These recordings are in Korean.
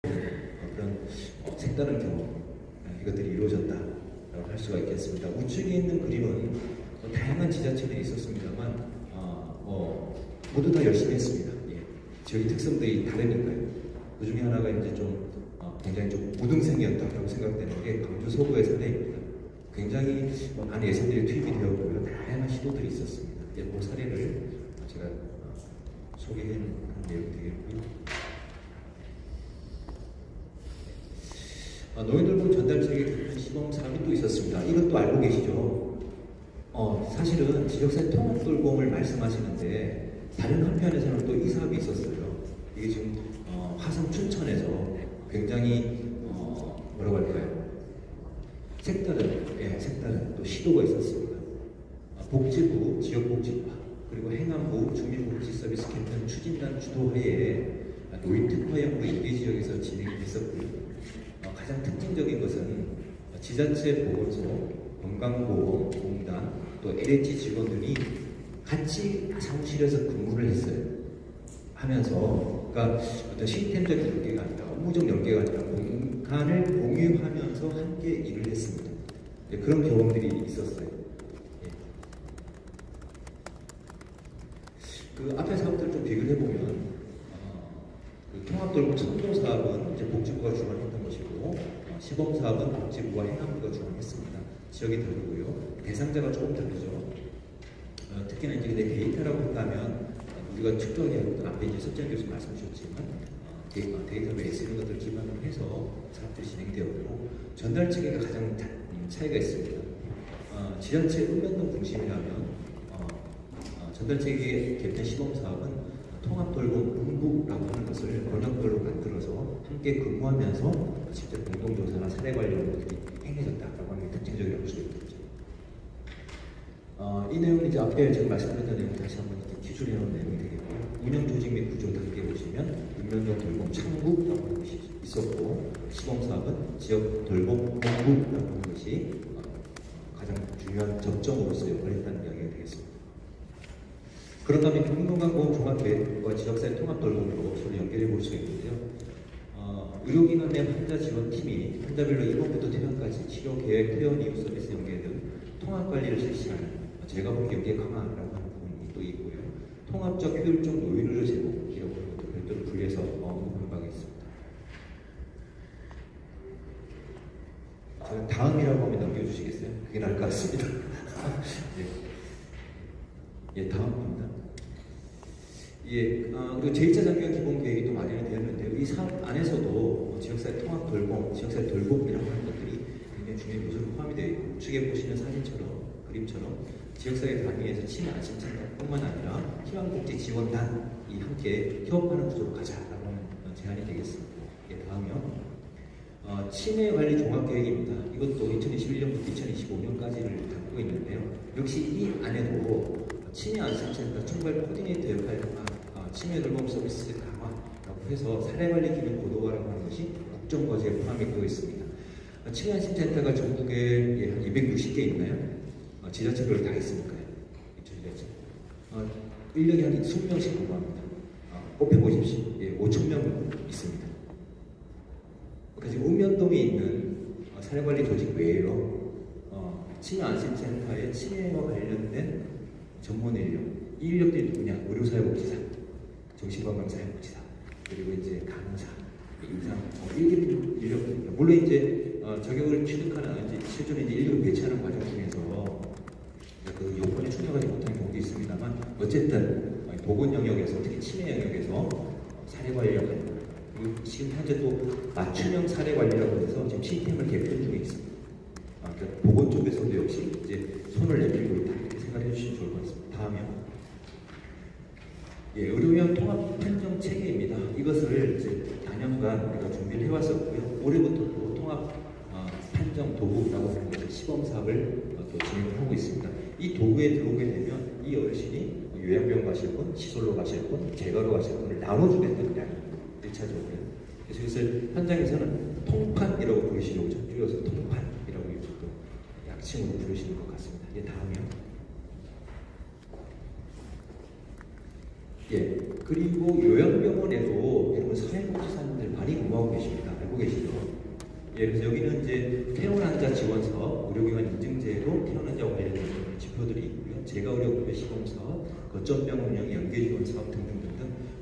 그런 색다른 경험, 이것들이 이루어졌다라고 할 수가 있겠습니다. 우측에 있는 그림은 다양한 지자체들이 있었습니다만 모두 다 열심히 했습니다. 예. 지역의 특성들이 다르니까요. 그 중에 하나가 이제 좀 굉장히 좀 우등생이었다고 생각되는 게 강주 서구의 사례입니다. 굉장히 많은 예산들이 투입이 되었고요. 다양한 시도들이 있었습니다. 예, 그 사례를 제가 소개한 내용이 되겠고요. 노인돌봄 전달책에 개편 시범 사업이 또 있었습니다. 이것도 알고 계시죠? 사실은 지역사회 통합돌봄을 말씀하시는데 다른 한편에서는 또 이 사업이 있었어요. 이게 지금 화성 춘천에서 굉장히 뭐라고 할까요? 색다른 또 시도가 있었습니다. 복지부, 지역복지과 그리고 행안부 주민복지서비스 개편 추진단 주도하에 노인특화연구 2개 지역에서 진행이 됐었고요. 가장 특징적인 것은 지자체 보건소, 건강보험공단, 또 LH 직원들이 같이 사무실에서 근무를 했어요. 그러니까 어떤 시스템적 연계가 아니라 업무적 연계가 아니라 공간을 공유하면서 함께 일을 했습니다. 그런 경험들이 있었어요. 그 앞에 사업들 좀 비교를 해보면 그 통합돌봄 선도 사업은 이제 복지부가 주관했던 것이고 시범 사업은 복지부와 행안부가 주관했습니다. 지역이 다르고요. 대상자가 조금 다르죠. 특히나 이제 데이터라고 한다면 우리가 측정해야 앞에 이제 석재현 교수 말씀 주셨지만 데이터베이스 이런 것들 기반으로 해서 사업들이 진행되었고 전달 체계가 가장 차이가 있습니다. 지자체 읍면동 중심이라면 전달 체계 개편 시범 사업은 통합돌봄 본부라고 하는 것을 번역별로 만들어서 함께 근무하면서 직접 공동조사나 사례 관리를 행해졌다라고 하는 게 특징적이라고 할 수 있겠죠. 이 내용은 이제 앞에 제가 말씀드렸던 내용 다시 한번 이렇게 기술해놓은 내용이 되겠고요. 운영 조직 및 구조 단계 보시면 읍면동 돌봄 창구라고 하는 것이 있었고 시범 사업은 지역 돌봄 본부라고 하는 것이 가장 중요한 접점으로서 역할을 했다는 이야기가 되겠습니다. 그런가 하면 평균건강보험 종합계획과 지역사회 통합돌봄으로 서로 연결해 볼 수 있는데요. 의료기관의 환자 지원팀이 환자별로 입원부터 퇴원까지 치료계획, 퇴원 이후 서비스 연계 등 통합관리를 실시하는 제가 보기 연계 강화라고 하는 부분이 또 있고요. 통합적 효율적 노인의료 제공이라고 하는 것도 별도로 분리해서 언급한 바가 있습니다. 제가 다음이라고 하면 넘겨주시겠어요? 그게 나을 것 같습니다. 예, 다음입니다. 그 제2차 장기간 기본 계획이 또 마련이 되었는데요. 이 사업 안에서도 지역사회 통합 돌봄, 지역사회 돌봄이라고 하는 것들이 굉장히 중요한 요소로 포함이 되어 있고 우측에 보시는 그림처럼 지역사회 단위에서 치매 안심센터뿐만 아니라 희망복지지원단이 함께 협업하는 구조로 가자라고 하는 제안이 되겠습니다. 예, 다음이요. 치매관리 종합계획입니다. 이것도 2021년부터 2025년까지를 담고 있는데요. 역시 이 안에도 치매 안심센터 총괄 코디네이터 역할과 치매 돌봄 서비스 강화라고 해서 사례관리 기능 고도화라고 하는 것이 국정과제에 포함이 되어 있습니다. 치매 안심센터가 전국에 한 260개 있나요? 지자체별로 다 있으니까요. 1년에 한 20명씩 근무합니다. 꼽혀보십시오. 5,000명 있습니다. 그러니까 지금 읍면동에 있는 사례관리 조직 외에요. 치매 안심센터의 치매와 관련된 전문 인력, 이 인력들이 누구냐? 의료사회복지사, 정신건강사회복지사, 그리고 이제 간호사, 임상, 일개 인력들입니다. 물론 이제 저격을 취득하는 이제 실제로 이제 인력을 배치하는 과정 중에서 그 요건에 충족하지 못하는 경우도 있습니다만 어쨌든 보건 영역에서 특히 치매 영역에서 사례 관리라고 하는 그리고 지금 현재 또 맞춤형 사례 관리라고 해서 지금 시스템을 개편 중에 있습니다. 그러니까 보건 쪽에서도 역시 이제 손을 내밀고 있다 이렇게 생각해 주시면 좋을 것 같습니다. 다음이요. 의료형 통합 판정 체계입니다. 이것을 이제 단연간 우리가 준비를 해왔었고요. 올해부터 또 통합 판정 도구라고 하는 것을 시범 사업을 또 진행을 하고 있습니다. 이 도구에 들어오게 되면 이 어르신이 요양병 가실 분, 시설로 가실 분, 재가로 가실 분을 나눠주겠다는 이야기입니다. 1차적으로. 그래서 이것을 현장에서는 통판이라고 부르시려고 줄여서 통판이라고 또 약칭으로 부르시는 것 같습니다. 다음이요. 그리고 요양병원에도 여러분 사회복지사님들 많이 근무하고 계십니다. 알고 계시죠? 예, 그래서 여기는 이제 퇴원 환자 지원 사업, 의료기관 인증제도 퇴원 환자와 관련된 지표들이 있고요. 재가의료급여 시범사업, 거점병원 운영 연계 지원 사업 등등등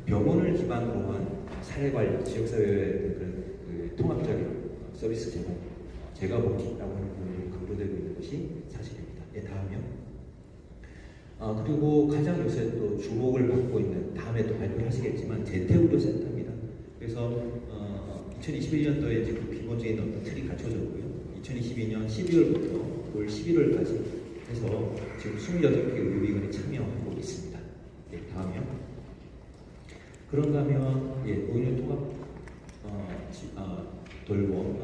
병원을 기반으로 한 사회관리, 지역사회의 그런 통합적인 서비스 제공, 재가복지라고 하는 부분이 강조되고 있는 것이 사실입니다. 예, 다음이요. 그리고 가장 요새 또 주목을 받고 있는, 다음에 또 발표를 하시겠지만 재택의료센터입니다. 그래서 2021년도에 이제 그 기본적인 어떤 틀이 갖춰졌고요. 2022년 12월부터 올 11월까지 해서 지금 28개 의료기관이 참여하고 있습니다. 예, 다음이요. 그런가 하면 노인 통합 돌봄,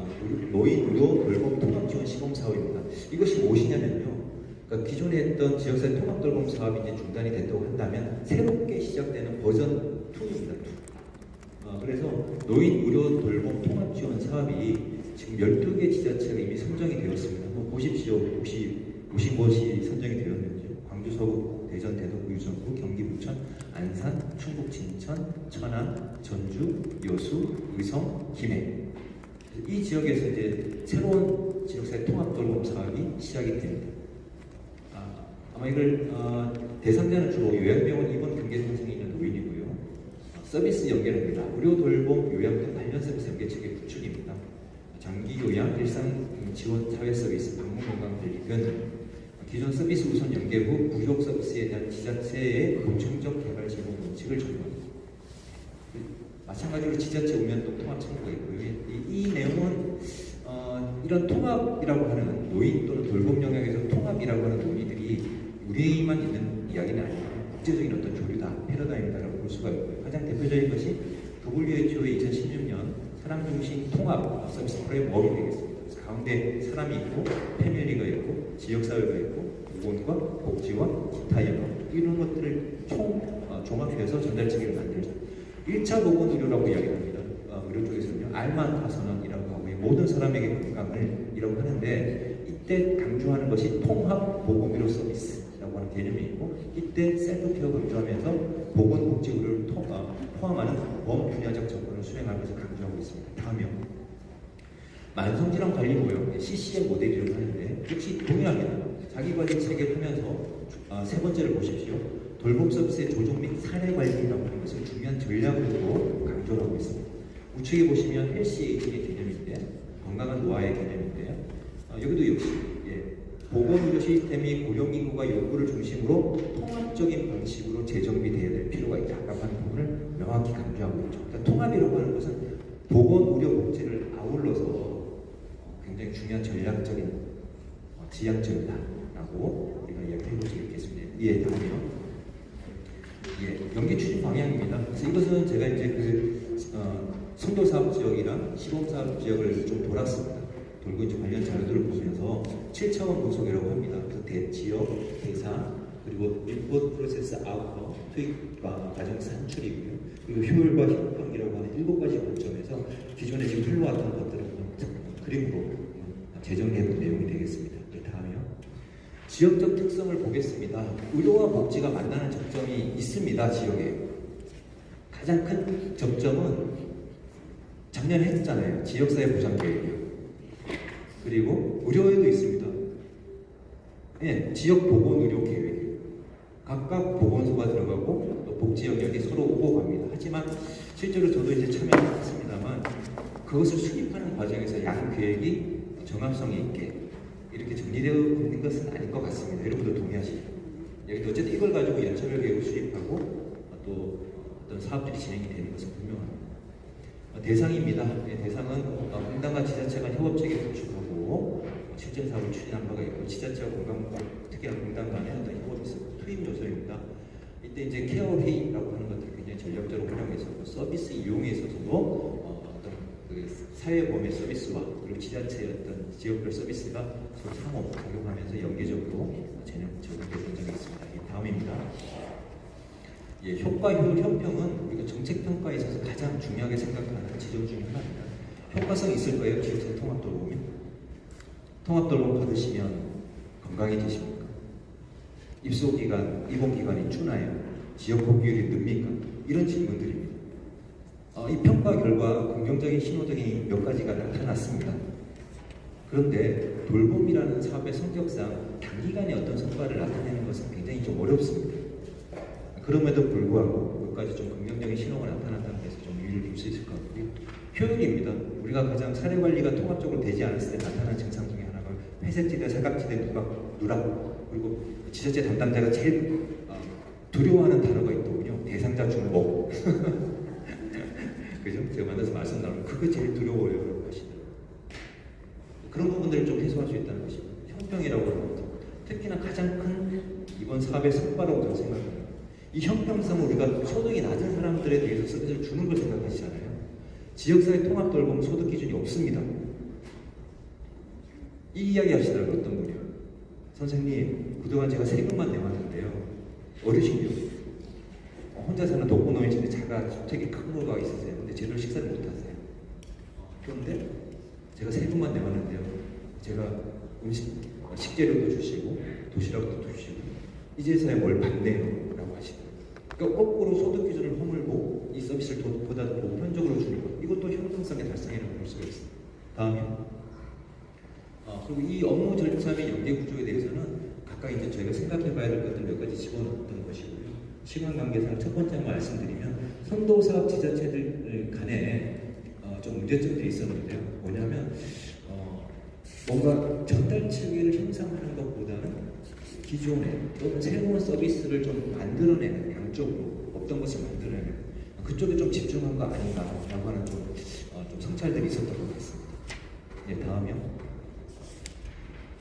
노인 의료 돌봄 통합 지원 시범 사업입니다. 이것이 무엇이냐면요. 그러니까 기존에 했던 지역사회 통합 돌봄 사업이 이제 중단이 됐다고 한다면 새롭게 시작되는 버전 2입니다. 2. 그래서 노인 의료 돌봄 통합 지원 사업이 지금 12개 지자체가 이미 선정이 되었습니다. 한번 보십시오. 혹시 오신 곳이 선정이 되었는지요. 광주, 서구, 대전, 대덕, 유성구, 경기, 부천, 안산, 충북, 진천, 천안, 전주, 여수, 의성, 김해. 이 지역에서 이제 새로운 지역사회 통합 돌봄 사업이 시작이 됩니다. 아마 이걸 대상자는 주로 요양병원 입원 경계 상승이 있는 노인이고요. 서비스 연계입니다. 의료 돌봄, 요양 등 관련 서비스 연계 체계 구축입니다. 장기 요양, 일상 지원 사회 서비스, 방문 건강 관리 등 기존 서비스 우선 연계 후 부족 서비스에 대한 지자체의 보충적 개발 제공 원칙을 적용합니다. 마찬가지로 지자체 읍면동 통합 창구가 있고요. 이 내용은 이런 통합이라고 하는 노인 또는 돌봄 영역에서 통합이라고 하는 논의들이 우리만 있는 이야기는 아니고 국제적인 어떤 조류다, 패러다임이다라고 볼 수가 있고요. 가장 대표적인 것이 WHO의 2016년 사람 중심 통합 서비스 프레임워크가 되겠습니다. 그래서 가운데 사람이 있고 패밀리가 있고 지역사회가 있고 보건과 복지와 기타 영역 이런 것들을 종합해서 전달체계를 만들자. 1차 보건 의료라고 이야기합니다. 의료 쪽에서는요. 알만 다선언이라고 하고 모든 사람에게 건강을 이라고 하는데 이때 강조하는 것이 통합 보건의료 서비스라고 하는 개념이 있고 이때 셀프케어 강조하면서 보건복지의료를 포함하는 범분야적 접근을 수행하는 것을 강조하고 있습니다. 다음이요. 만성질환 관리 모형 CCM 모델이라고 하는데 역시 동일합니다. 자기관리 체계 하면서 세 번째를 보십시오. 돌봄 서비스의 조정 및 사례 관리라고 하는 것을 중요한 전략으로 강조를 하고 있습니다. 우측에 보시면 헬스 에이징의 개념인데 건강한 노화의 개념인데요. 여기도 역시 보건의료 시스템이 고령인구가 요구를 중심으로 통합적인 방식으로 재정비되어야 될 필요가 있다라고 하는 부분을 명확히 강조하고 있죠. 그러니까 통합이라고 하는 것은 보건의료 복지를 아울러서 굉장히 중요한 전략적인 지향점이다라고 우리가 이야기해 볼 수 있겠습니다. 다음이요. 연계 추진 방향입니다. 그래서 이것은 제가 이제 선도사업 지역이랑 시범사업 지역을 좀 돌았습니다. 돌고 이제 관련 자료들을 보면서 7차원 분석이라고 합니다. 그래서 대지역, 대상, 그리고 인풋 프로세스 아웃컴, 투입 과정 산출이고요. 그리고 효율과 형평이라고 하는 7가지 관점에서 기존에 지금 흘러왔던 것들을 그림으로 재정리해본 내용이 되겠습니다. 다음이요. 지역적 특성을 보겠습니다. 의료와 복지가 만나는 접점이 있습니다. 지역에. 가장 큰 접점은 작년에 했잖아요. 지역사회 보장계획이요. 그리고 의료에도 있습니다. 지역 보건의료 계획이요. 각각 보건소가 들어가고 또 복지 영역이 서로 오고 갑니다. 하지만 실제로 저도 이제 참여했습니다만 그것을 수립하는 과정에서 양 계획이 정합성이 있게 이렇게 정리되어 있는 것은 아닌 것 같습니다. 여러분도 동의하시죠? 여기도 어쨌든 이걸 가지고 연차별 계획을 수립하고 또 어떤 사업들이 진행이 되는 것은 분명합니다. 대상입니다. 대상은 분당과 지자체 간 협업체계 구축하고 실전 사업을 추진한 바가 있고 지자체와 공감, 특히나 분당 간의 어떤 협업이 있었고 투입 요소입니다. 이때 이제 케어 회의라고 하는 것들을 굉장히 전략적으로 활용해서 서비스 이용에 있어서도 어떤 그 사회보험의 서비스와 그리고 지자체의 어떤 지역별 서비스가 서로 상호 작용하면서 연계적으로 적용된 적이 있습니다. 다음입니다. 효과, 효율, 형평은 우리가 정책평가에 있어서 가장 중요하게 생각하는 지점 중에 하나입니다. 효과성이 있을 거예요. 지역사회 통합돌봄이. 통합돌봄 받으시면 건강해지십니까? 입소기간, 입원기간이 추나요? 지역 복귀율이 늡니까? 이런 질문들입니다. 이 평가 결과 긍정적인 신호 등이 몇 가지가 나타났습니다. 그런데 돌봄이라는 사업의 성격상 단기간에 어떤 성과를 나타내는 것은 굉장히 좀 어렵습니다. 그럼에도 불구하고 몇 가지 좀 긍정적인 신호가 나타났다는 데서 좀 유의를 둘 수 있을 것 같고요. 효율입니다. 우리가 가장 사례 관리가 통합적으로 되지 않았을 때 나타난 증상 중에 하나가 회색지대, 사각지대, 누락, 그리고 지자체 담당자가 제일 두려워하는 단어가 있더군요. 대상자 중복. 그죠? 제가 만나서 말씀 나누면 그거 제일 두려워요 하시더라고요. 그런 부분들을 좀 해소할 수 있다는 것입니다. 형평이라고 하는 것, 특히나 가장 큰 이번 사업의 성과라고 저는 생각합니다. 이 형평성은 우리가 소득이 낮은 사람들에 대해서 서비스를 주는 걸 생각하시잖아요. 지역사회 통합 돌봄 소득 기준이 없습니다. 이 이야기 하시더라고요. 어떤 분이요. 선생님, 그동안 제가 세금만 내왔는데요. 어르신이요. 혼자 사는 독거노인인데 자가 주택이 큰 거가 있으세요. 근데 제대로 식사를 못 하세요. 그런데 제가 세금만 내왔는데요. 제가 식재료도 주시고 도시락도 주시고 이제서야 뭘 받네요. 라고 하시더라고요. 그러니까 거꾸로 소득 기준을 허물고 이 서비스를 보다 더 보편적으로 주는 것. 이것도 형평성의 달성이라고 볼 수가 있습니다. 다음이요. 그리고 이 업무 절차 및 연계 구조에 대해서는 각각 이제 저희가 생각해 봐야 될 것들 몇 가지 집어넣었던 것이고요. 시간 관계상 첫 번째 말씀드리면 선도사업 지자체들 간에 좀 문제점들이 있었는데요. 뭐냐면 뭔가 전달 체계를 형성하는 것보다는 기존에 또는 새로운 서비스를 좀 만들어내는 양쪽으로 없던 것을 만들어내는 그쪽에 좀 집중한 거 아닌가라고 하는 좀 성찰들이 있었던 것 같습니다. 네, 다음이요.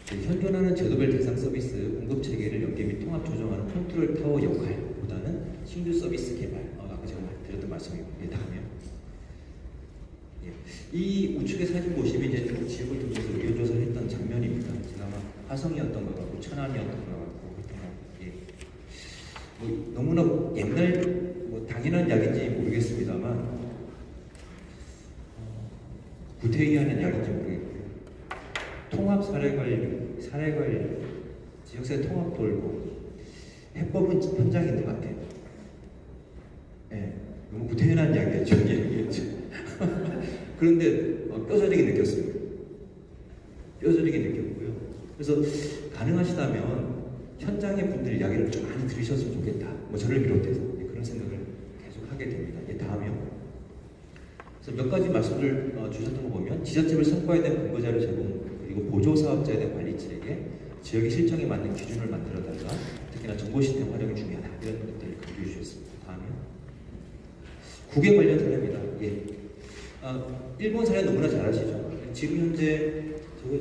현존하는 제도별 대상 서비스 공급 체계를 연계 및 통합 조정하는 컨트롤 타워 역할보다는 신규 서비스 개발, 아까 제가 드렸던 말씀이고, 다음이요. 이 우측의 사진 보시면 이제 지역을 통해서 의견 조사를 했던 장면입니다. 제가 아마 화성이었던 것 같고 천안이었던 것 같고 했던 것 같고, 너무나 옛날 당연한 이야기인지 모르겠습니다만 구태의하는 이야기인지 모르겠고요. 통합 사례관리, 지역사회 통합 돌봄, 해법은 현장에 있는 것 같아요. 네, 너무 구태연한 이야기였죠. 그런데 뼈저리게 느꼈습니다. 뼈저리게 느꼈고요. 그래서 가능하시다면 현장의 분들 이야기를 좀 많이 들으셨으면 좋겠다. 저를 비롯해서 그런 생각을 계속 하게 됩니다. 다음이요. 그래서 몇 가지 말씀을 주셨던 거 보면 지자체별 성과에 대한 근거자료 제공 그리고 보조사업자에 대한 관리 체계, 지역의 실정에 맞는 기준을 만들어달라. 특히나 정보시스템 활용이 중요하다. 이런 것들을 강조해 주셨습니다. 다음이요. 국외 관련 사례입니다. 일본 사례 너무나 잘 아시죠? 지금 현재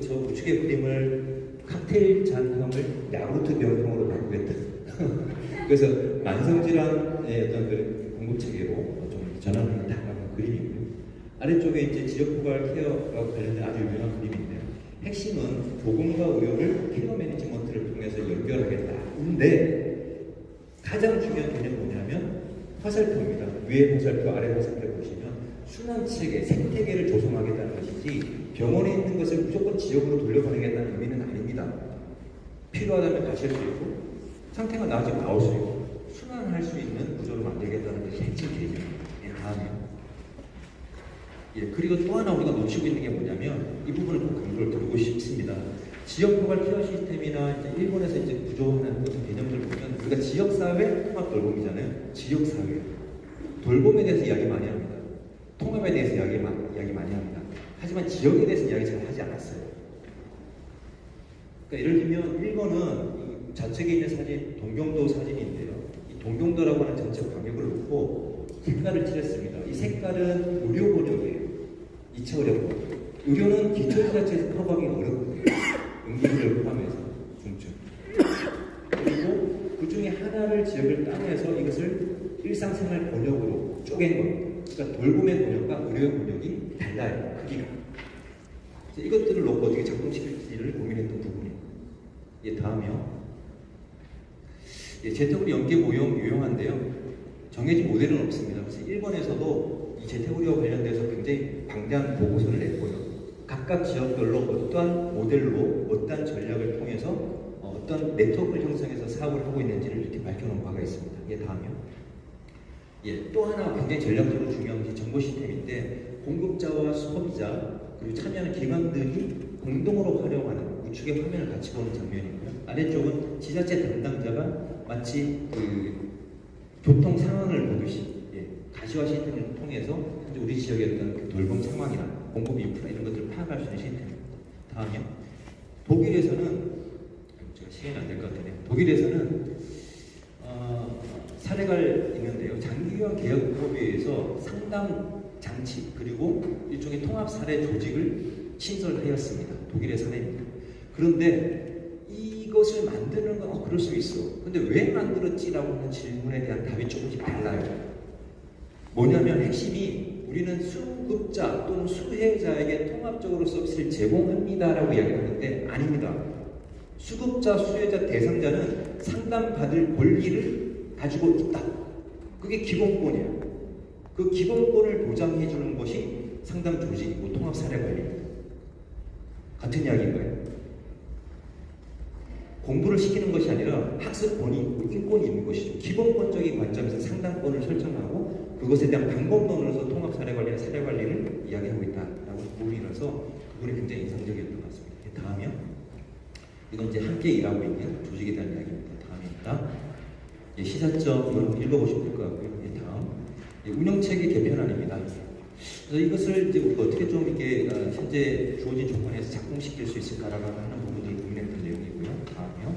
저 우측의 그림을 칵테일 잔형을 야구르트 병형으로 바꾸겠다. 그래서 만성질환의 어떤 그 공급 체계로 좀 전환을 했다는 그림이고요. 아래쪽에 이제 지역 포괄 케어와 관련된 아주 유명한 그림인데요. 핵심은 보건과 의료를 케어 매니지먼트를 통해서 연결하겠다. 근데 가장 중요한 개념이 뭐냐면 화살표입니다. 위에 화살표, 아래 화살표 보시면 순환 체계, 생태계를 조성하겠다는 것이지 병원에 있는 것을 무조건 지역으로 돌려보내겠다는 의미는 아닙니다. 필요하다면 가실 수 있고 상태가 나아지면 나올 수 있고 순환할 수 있는 구조를 만들겠다는 것이 핵심 개념입니다. 다음이요. 그리고 또 하나 우리가 놓치고 있는 게 뭐냐면 이 부분을 꼭 강조를 드리고 싶습니다. 지역 포괄 케어 시스템이나 이제 일본에서 이제 구조하는 어떤 개념들을 보면 우리가 지역사회 통합 돌봄이잖아요. 지역사회 돌봄에 대해서 이야기 많이 합니다. 통합에 대해서 이야기 많이 합니다. 하지만 지역에 대해서 이야기 잘 하지 않았어요. 그러니까 예를 들면 일본은 좌측에 있는 사진 동경도 사진인데요. 이 동경도라고 하는 전체 광역을 놓고 색깔을 칠했습니다. 이 색깔은 의료 번역이에요. 2차 어렵고 의료는 기초지자체에서 커버하기 어렵거든요. 응급의료를 포함해서 중증. 그리고 그 중에 하나를 지역을 따내서 이것을 일상생활 번역으로 쪼갠 겁니다. 그러니까 돌봄의 번역과 의료의 번역이 달라요. 크기가. 이것들을 놓고 어떻게 작동시킬지를 고민했던 부분입니다. 다음이요. 재택으로 연계 모형 유용한데요. 정해진 모델은 없습니다. 그래서 일본에서도 이 재택의료와 관련돼서 굉장히 방대한 보고서를 냈고요. 각각 지역별로 어떠한 모델로 어떠한 전략을 통해서 어떤 네트워크를 형성해서 사업을 하고 있는지를 이렇게 밝혀놓은 바가 있습니다. 다음이요. 예, 또 하나 굉장히 전략적으로 중요한 것이 정보 시스템인데 공급자와 소비자 그리고 참여하는 기관들이 공동으로 활용하는 우측의 화면을 같이 보는 장면이고요. 아래쪽은 지자체 담당자가 마치 그 교통 상황을 보듯이 가시화 시스템을 통해서 현재 우리 지역의 어떤 그 돌봄 상황이나 공급 인프라 이런 것들을 파악할 수 있는 시스템입니다. 다음이요. 독일에서는 제가 시간이 안 될 것 같은데 독일에서는 사례가 있는데요. 장기유한 개혁법에 의해서 상담 장치 그리고 일종의 통합 사례 조직을 신설하였습니다. 독일의 사례입니다. 그런데 이것을 만드는 건 그럴 수 있어. 근데 왜 만들었지라고 하는 질문에 대한 답이 조금씩 달라요. 뭐냐면 핵심이 우리는 수급자 또는 수혜자에게 통합적으로 서비스를 제공합니다라고 이야기하는데 아닙니다. 수급자, 수혜자, 대상자는 상담받을 권리를 가지고 있다. 그게 기본권이에요. 그 기본권을 보장해 주는 것이 상담 조직이고 통합 사례 관리입니다. 같은 이야기인 거예요. 공부를 시키는 것이 아니라 학습권이 있고 인권이 있는 것이죠. 기본권적인 관점에서 상담권을 설정하고 그것에 대한 방법론으로서 통합 사례 관리나 사례 관리를 이야기하고 있다라고 보이면서 그분이 굉장히 인상적이었던 것 같습니다. 다음이요. 이건 이제 함께 일하고 있는 조직에 대한 이야기입니다. 다음입니다. 시사점 여러분 읽어보시면 될 것 같고요. 다음 운영체계 개편안입니다. 그래서 이것을 이제 우리가 어떻게 좀 이렇게 현재 주어진 조건에서 작동시킬 수 있을까라고 하는 부분을 고민했던 내용이고요. 다음이요.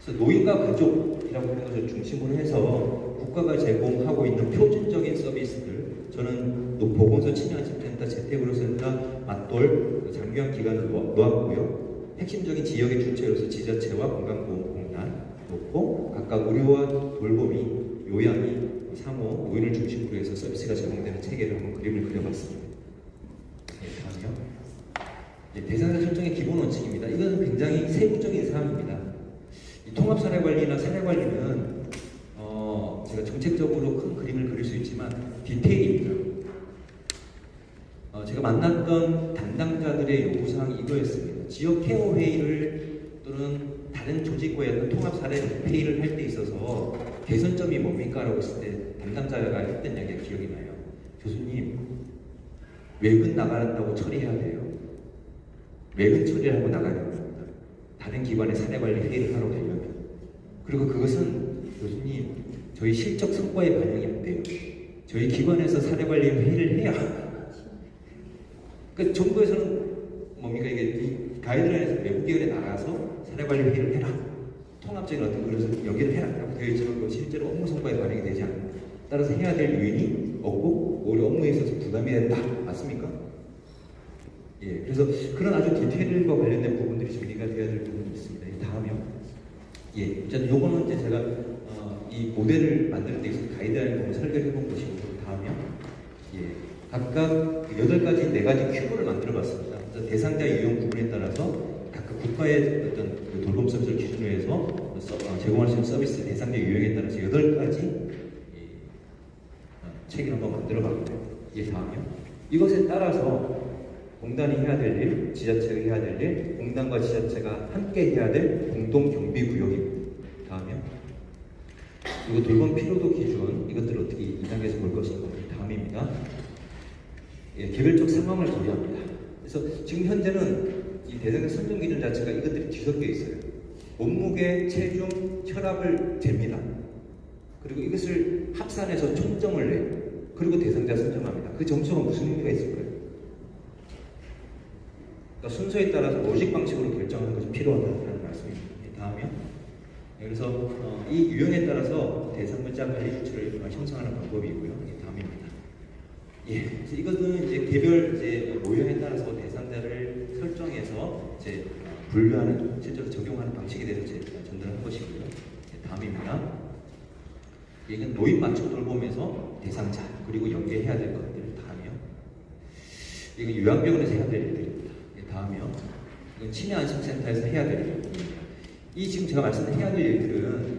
그래서 노인과 가족이라고 하는 것을 중심으로 해서 국가가 제공하고 있는 표준적인 서비스들 저는 보건소 친환심센터, 재택의료센터, 맞돌, 장기화 기관을 놓았고요. 핵심적인 지역의 주체로서 지자체와 건강보험공단 놓고 각각 의료와 돌봄이 요양이 상호 노인을 중심으로 해서 서비스가 제공되는 체계를 한번 그림을 그려봤습니다. 다음이요. 대상자 설정의 기본 원칙입니다. 이건 굉장히 세부적인 사항입니다. 이 통합 사례 관리나 사례 관리는 제가 정책적으로 큰 그림을 그릴 수 있지만 디테일입니다. 제가 만났던 담당자들의 요구사항이 이거였습니다. 지역 케어 회의를 또는 다른 조직과의 어떤 통합 사례 회의를 할 때 있어서 개선점이 뭡니까? 라고 했을 때 담당자가 했던 이야기가 기억이 나요. 교수님, 외근 나간다고 처리해야 돼요. 외근 처리를 하고 나가야 됩니다. 다른 기관의 사례 관리 회의를 하러 가려면. 그리고 그것은 교수님, 저희 실적 성과에 반영이 안 돼요. 저희 기관에서 사례 관리 회의를 해야. 그러니까 정부에서는 뭡니까? 이게 이 가이드라인에서 외부 기관에 나가서 사례 관리 회의를 해라. 통합적인 어떤 그래서 여기를 해라. 라고 되어 있지만 그 실제로 업무 성과에 반영이 되지 않는다. 따라서 해야 될 요인이 없고 오히려 업무에 있어서 부담이 된다. 맞습니까? 예, 그래서 그런 아주 디테일과 관련된 부분들이 정리가 되어야 될 부분이 있습니다. 다음이요. 예, 일단 요거는 이제 제가 이 모델을 만들 때 있어서 가이드라인을 보면 설계를 해본 것이고 다음이요. 예, 각각 8가지, 4가지 큐브를 만들어 봤습니다. 그래서 대상자 유형 구분에 따라서 각각 국가의 어떤 그 돌봄 서비스를 기준으로 해서 제공할 수 있는 서비스 대상자 유형에 따라서 8가지 책을 한번 만들어 봤고요. 예, 다음이요. 이것에 따라서 공단이 해야 될 일, 지자체가 해야 될 일, 공단과 지자체가 함께 해야 될 공동 경비 구역입니다. 다음이요. 그리고 돌봄 피로도 기준, 이것들을 어떻게 2단계에서 볼 것인가. 다음입니다. 예, 개별적 상황을 고려합니다. 그래서 지금 현재는 이 대상자 선정 기준 자체가 이것들이 뒤섞여 있어요. 몸무게, 체중, 혈압을 잽니다. 그리고 이것을 합산해서 총점을 내요. 그리고 대상자 선정합니다. 그 점수가 무슨 의미가 있을까요? 그러니까 순서에 따라서 로직 방식으로 결정하는 것이 필요하다는 말씀입니다. 다음이요. 그래서 이 유형에 따라서 대상자 관리 수치를 형성하는 방법이고요. 다음입니다. 예, 그래서 이것은 이제 개별 이제 모형에 따라서 대상자를 설정해서 이제 분류하는 실제로 적용하는 방식에 대해서 전달한 것이고요. 다음입니다. 이건 노인 맞춤 돌봄에서 대상자 그리고 연계해야 될 것들. 다음이요. 이건 요양병원에서 해야 될 일들입니다. 다음이요. 이건 치매안심센터에서 해야 될 일들입니다. 이 지금 제가 말씀드린 해야 될 일들은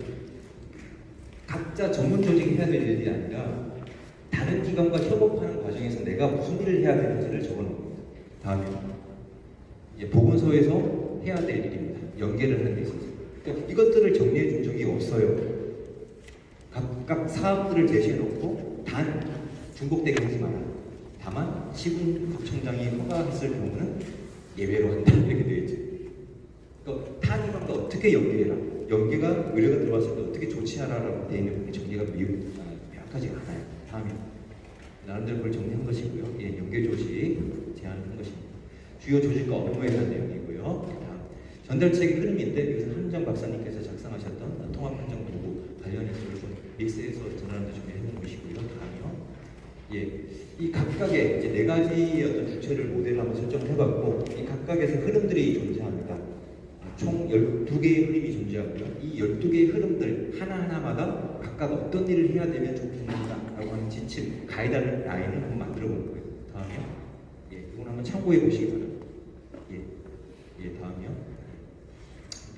각자 전문 조직이 해야 될 일이 아니라 다른 기관과 협업하는 과정에서 내가 무슨 일을 해야 되는지를 적어놓습니다. 다음이요. 보건소에서 해야 될 일입니다. 연계를 하는 데 있어서. 그러니까 이것들을 정리해 준 적이 없어요. 각각 사업들을 제시해놓고 단 중복되게 하지 마라. 다만 시군구청장이 허가했을 경우는 예외로 한다 이렇게 되어 있죠. 그러니까 타기관과 어떻게 연계해라, 연계가 의뢰가 들어왔을 때 어떻게 조치하라라고 되어 있는 부분이 정리가 매우 명확하지 않아요. 다음에 나름대로 그걸 정리한 것이고요. 예, 연계 조직 제안한 것입니다. 주요 조직과 업무에 대한 내용이고요. 다음 전달책의 흐름인데 이것은 한정 박사님께서 작성하셨던 통합행정보고 관련해서 좀 믹스해서 전환도 좀 해본 것이고요. 다음이요. 예, 이 각각의 이제 4가지 어떤 주체를 모델로 한번 설정을 해봤고, 이 각각에서 흐름들이 존재합니다. 총 12개의 흐름이 존재하고요. 이 12개의 흐름들 하나하나마다 각각 어떤 일을 해야 되면 좋겠는가라고 하는 지침, 가이드라인을 한번 만들어 본 거예요. 다음이요. 예, 이건 한번 참고해 보시기 바랍니다. 예, 다음이요.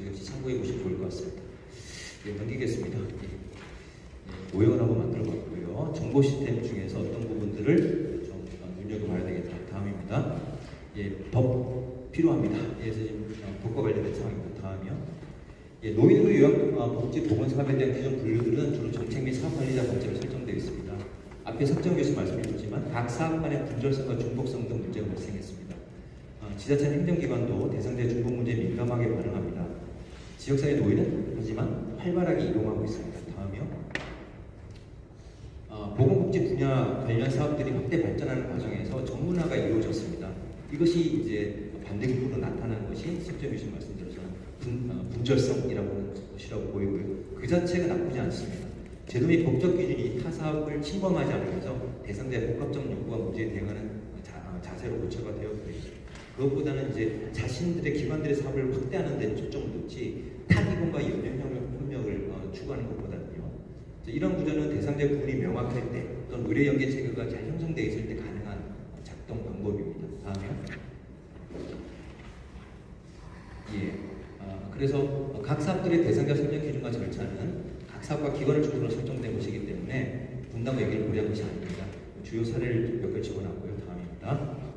역시 참고해 보시면 좋을 것 같습니다. 예, 넘기겠습니다. 모형을 한번 만들어 봤고요. 정보 시스템 중에서 어떤 부분들을 좀 눈여겨봐야 되겠다. 다음입니다. 예, 법 필요합니다. 예, 지금 법과 관련된 상황입니다. 다음이요. 예, 노인으로 요양복지 보건사업에 대한 규정 분류들은 주로 정책 및 사업관리자 관점에 설정되어 있습니다. 앞에 석정교수 말씀해주셨지만 각 사업 간의 분절성과 중복성 등 문제가 발생했습니다. 지자체 행정기관도 대상자의 중복 문제에 민감하게 반응합니다. 지역사회 노인은 하지만 활발하게 이동하고 있습니다. 다음이요. 보건복지 분야 관련 사업들이 확대 발전하는 과정에서 전문화가 이루어졌습니다. 이것이 이제 반대급부로 나타나는 것이 석정교수 말씀드려서는 분절성이라고 하는 것이라고 보이고요. 그 자체가 나쁘지 않습니다. 제도 및 법적 기준이 타 사업을 침범하지 않으면서 대상자의 복합적 요구와 문제에 대응하는 자세로 고쳐가 되어 있습니다. 그것보다는 이제 자신들의 기관들의 사업을 확대하는 데 초점을 두지 타기관과 연맹협력을 추구하는 것보다는요. 이런 구조는 대상자의 부분이 명확할 때 또는 의뢰 연계 체계가 잘 형성되어 있을 때 가능한 작동 방법입니다. 다음이요. 예. 그래서 각 사업들의 대상자 설정 기준과 절차는 각 사업과 기관을 중심으로 설정된 것이기 때문에 분담과 얘기를 고려한 것이 아닙니다. 주요 사례를 몇 가지 집어놨고요. 다음입니다.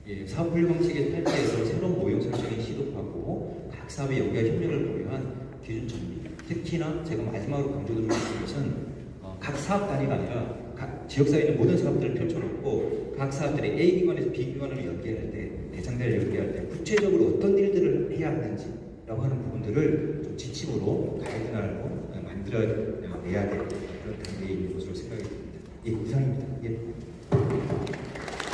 예, 사업 분류 방식의 탈피해서 새로운 모형 설정에 시도하고 각 사업의 연계와 협력을 고려한 기준 정리. 특히나 제가 마지막으로 강조드리고 싶은 것은 각 사업 단위가 아니라 각 지역사회에 있는 모든 사업들을 펼쳐놓고 각 사업들이 A 기관에서 B 기관으로 연계할 때, 대상자를 연계할 때 구체적으로 어떤 일들을 해야 하는지라고 하는 부분들을 좀 지침으로 가이드라인으로 만들어내야 될 그런 단계인 것으로 생각이 듭니다. 예, 이상입니다. 예.